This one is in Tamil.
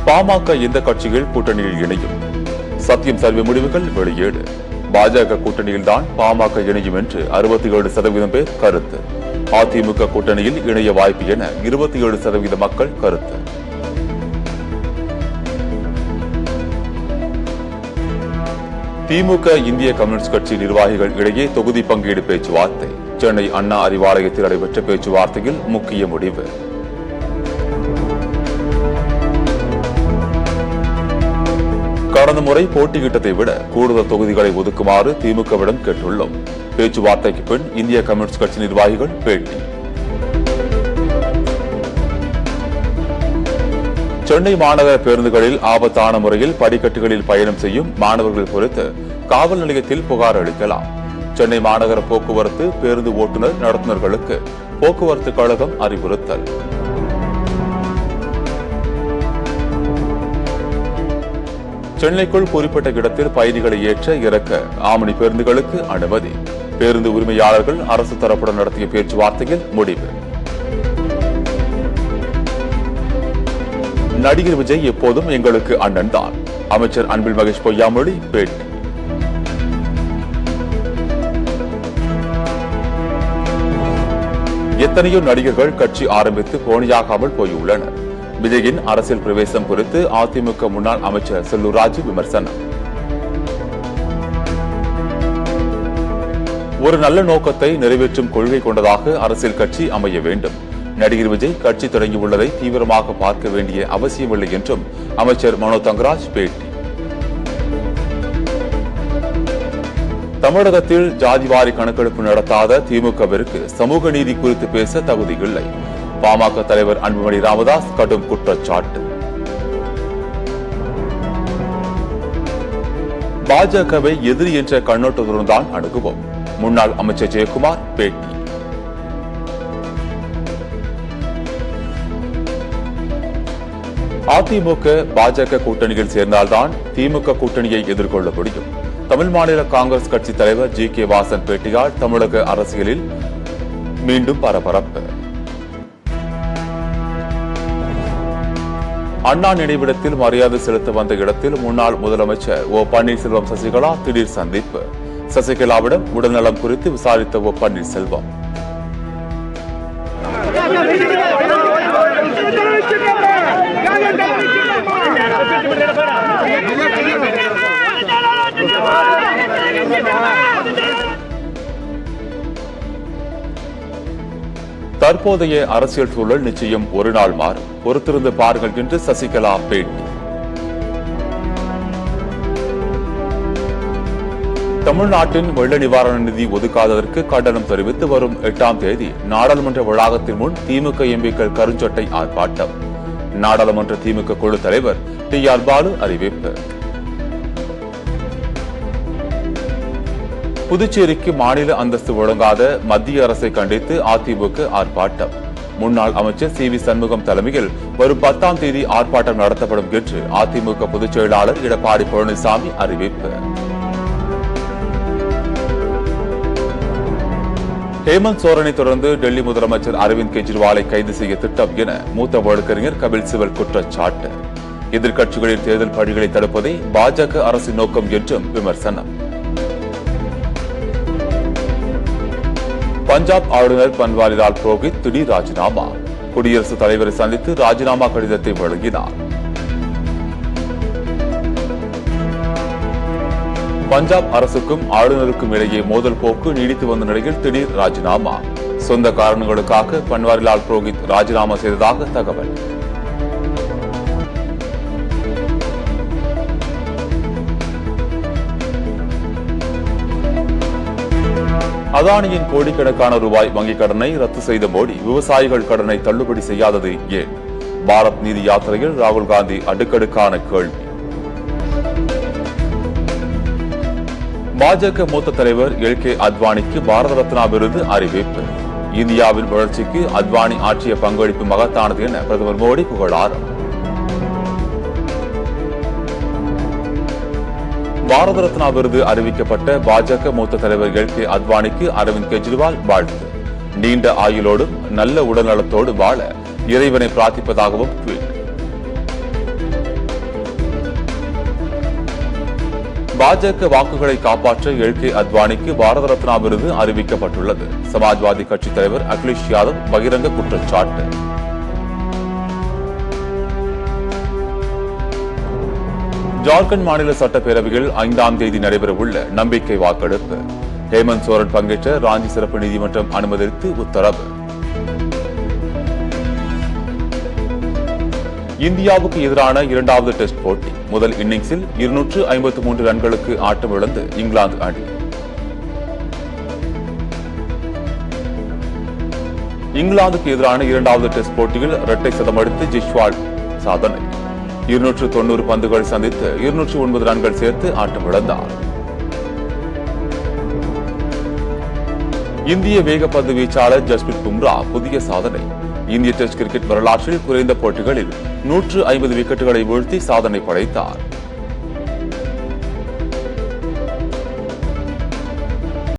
பாமக எந்த கட்சியில் கூட்டணியில் இணையும்? சத்தியம் சர்வே முடிவுகள் வெளியீடு. பாஜக கூட்டணியில்தான் பாமக இணையும் என்று 67% பேர் கருத்து. அதிமுக கூட்டணியில் இணைய வாய்ப்பு என 27% மக்கள் கருத்து. திமுக இந்திய கம்யூனிஸ்ட் கட்சி நிர்வாகிகள் இடையே தொகுதி பங்கீடு பேச்சுவார்த்தை. சென்னை அண்ணா அறிவாலயத்தில் நடைபெற்ற பேச்சுவார்த்தையில் முக்கிய முடிவு. கடந்த முறை போட்டியிட்டதை விட கூடுதல் தொகுதிகளை ஒதுக்குமாறு திமுகவிடம் கேட்டுள்ளோம். பேச்சுவார்த்தைக்கு பின் இந்திய கம்யூனிஸ்ட் கட்சி நிர்வாகிகள் பேட்டி. சென்னை மாநகர பேருந்துகளில் ஆபத்தான முறையில் படிக்கட்டுகளில் பயணம் செய்யும் மாணவர்கள் குறித்து காவல் நிலையத்தில் புகார் அளிக்கலாம். சென்னை மாநகர போக்குவரத்து பேருந்து ஓட்டுநர் நடத்துனர்களுக்கு போக்குவரத்து கழகம் அறிவுறுத்தல். சென்னைக்குள் குறிப்பிட்ட இடத்தில் பயணிகளை ஏற்ற இறக்க ஆம்னி பேருந்துகளுக்கு அனுமதி. பேருந்து உரிமையாளர்கள் அரசு தரப்புடன் நடத்திய பேச்சுவார்த்தையில் முடிவு. நடிகர் விஜய் எப்போதும் எங்களுக்கு அண்ணன் தான். அமைச்சர் அன்பில் மகேஷ் பொய்யாமொழி பேட்டி. எத்தனையோ நடிகர்கள் கட்சி ஆரம்பித்து போனியாகாமல் போயுள்ளனர். விஜயின் அரசியல் பிரவேசம் குறித்து அதிமுக முன்னாள் அமைச்சர் செல்லூர் ராஜு விமர்சனம். ஒரு நல்ல நோக்கத்தை நிறைவேற்றும் கொள்கை கொண்டதாக அரசியல் கட்சி அமைய வேண்டும். நடிகர் விஜய் கட்சி தொடங்கியுள்ளதை தீவிரமாக பார்க்க வேண்டிய அவசியமில்லை என்றும் அமைச்சர் மனோ தங்கராஜ் பேட்டி. தமிழகத்தில் ஜாதிவாரி கணக்கெடுப்பு நடத்தாத திமுகவிற்கு சமூக நீதி குறித்து பேச தகுதி இல்லை. பாமக தலைவர் அன்புமணி ராமதாஸ் கடும் குற்றச்சாட்டு. பாஜகவை எதிரி என்ற கண்ணோட்டத்துடன் தான் அணுகுவோம். முன்னாள் அமைச்சர் ஜெயக்குமார் பேட்டி. அதிமுக பாஜக கூட்டணியில் சேர்ந்தால்தான் திமுக கூட்டணியை எதிர்கொள்ள முடியும். தமிழ் மாநில காங்கிரஸ் கட்சி தலைவர் ஜி.கே. வாசன் பேட்டியால் தமிழக அரசியலில் மீண்டும் பரபரப்பு. அண்ணா நினைவிடத்தில் மரியாதை செலுத்த வந்த இடத்தில் முன்னாள் முதலமைச்சர் ஓ பன்னீர்செல்வம் சசிகலா திடீர் சந்திப்பு. சசிகலாவிடம் உடல்நலம் குறித்து விசாரித்த ஓ பன்னீர்செல்வம். தற்போதைய அரசியல் சூழல் நிச்சயம் ஒரு நாள் மாறும். பொறுத்திருந்து பாருங்கள் என்று சசிகலா பேட்டி. தமிழ்நாட்டின் வெள்ள நிவாரண நிதி ஒதுக்காததற்கு கண்டனம் தெரிவித்து வரும் 8ஆம் தேதி நாடாளுமன்ற வளாகத்தின் முன் திமுக எம்பிக்கள் கருஞ்சட்டை ஆர்ப்பாட்டம். நாடாளுமன்ற திமுக குழு தலைவர் டி.ஆர். பாலு அறிவிப்பு. புதுச்சேரிக்கு மாநில அந்தஸ்து வழங்காத மத்திய அரசை கண்டித்து அதிமுக ஆர்ப்பாட்டம். முன்னாள் அமைச்சர் சி.வி. சண்முகம் தலைமையில் வரும் 10ஆம் தேதி ஆர்ப்பாட்டம் நடத்தப்படும் என்று அதிமுக பொதுச் செயலாளர் எடப்பாடி பழனிசாமி அறிவிப்பு. ஹேமந்த் சோரனை தொடர்ந்து டெல்லி முதலமைச்சர் அரவிந்த் கெஜ்ரிவாலை கைது செய்ய திட்டம் என மூத்த வழக்கறிஞர் கபில் சிபல் குற்றச்சாட்டு. எதிர்க்கட்சிகளின் தேர்தல் பணிகளை தடுப்பதே பாஜக அரசின் நோக்கம் என்றும் விமர்சனம். பஞ்சாப் ஆளுநர் பன்வாரிலால் புரோஹித் திடீர் ராஜினாமா. குடியரசுத் தலைவரை சந்தித்து ராஜினாமா கடிதத்தை வழங்கினார். பஞ்சாப் அரசுக்கும் ஆளுநருக்கும் இடையே மோதல் போக்கு நீடித்து வந்த நிலையில் திடீர் ராஜினாமா. சொந்த காரணங்களுக்காக பன்வாரிலால் புரோஹித் ராஜினாமா செய்ததாக தகவல். அதானியின் கோடிக்கணக்கான ரூபாய் வங்கிக் கடனை ரத்து செய்த மோடி விவசாயிகள் கடனை தள்ளுபடி செய்யாதது ஏன்? பாரத் நீதி யாத்திரையில் ராகுல் காந்தி அடுக்கடுக்கான கேள்வி. பாஜக மூத்த தலைவர் எல்.கே. அத்வானிக்கு பாரத ரத்னா விருது அறிவிப்பு. இந்தியாவின் வளர்ச்சிக்கு அத்வானி ஆற்றிய பங்களிப்பு மகத்தானது என பிரதமர் மோடி புகழாரம். பாரத ரத்னா விருது அறிவிக்கப்பட்ட பாஜக மூத்த தலைவர் எல்.கே. அத்வானிக்கு அரவிந்த் கெஜ்ரிவால் வாழ்த்து. நீண்ட ஆயுளோடும் நல்ல உடல்நலத்தோடு வாழ இறைவனை பிரார்த்திப்பதாகவும் ட்வீட். பாஜக வாக்குகளை காப்பாற்ற எல்.கே. அத்வானிக்கு பாரத ரத்னா விருது அறிவிக்கப்பட்டுள்ளது. சமாஜ்வாதி கட்சித் தலைவர் அகிலேஷ் யாதவ் பகிரங்க குற்றச்சாட்டு. ஜார்க்கண்ட் மாநில சட்டப்பேரவையில் 5ஆம் தேதி நடைபெறவுள்ள நம்பிக்கை வாக்கெடுப்பு. ஹேமந்த் சோரன் பங்கேற்ற ராஞ்சி சிறப்பு நீதிமன்றம் அனுமதித்து உத்தரவு. இந்தியாவுக்கு எதிரான 2வது டெஸ்ட் போட்டி. முதல் இன்னிங்ஸில் 253 ரன்களுக்கு ஆட்டமிழந்து இங்கிலாந்து அணி. இங்கிலாந்துக்கு எதிரான 2வது டெஸ்ட் போட்டியில் இரட்டை சதமடித்து ஜிஷ்வால் சாதனை. 290 பந்துகள் சந்தித்து 209 ரன்கள் சேர்த்து ஆட்டமிழந்தார். இந்திய வேகப்பந்து வீச்சாளர் ஜஸ்பிரித் பும்ரா புதிய சாதனை. இந்திய டெஸ்ட் கிரிக்கெட் வரலாற்றில் குறைந்த போட்டிகளில் 150 விக்கெட்டுகளை வீழ்த்தி சாதனை படைத்தார்.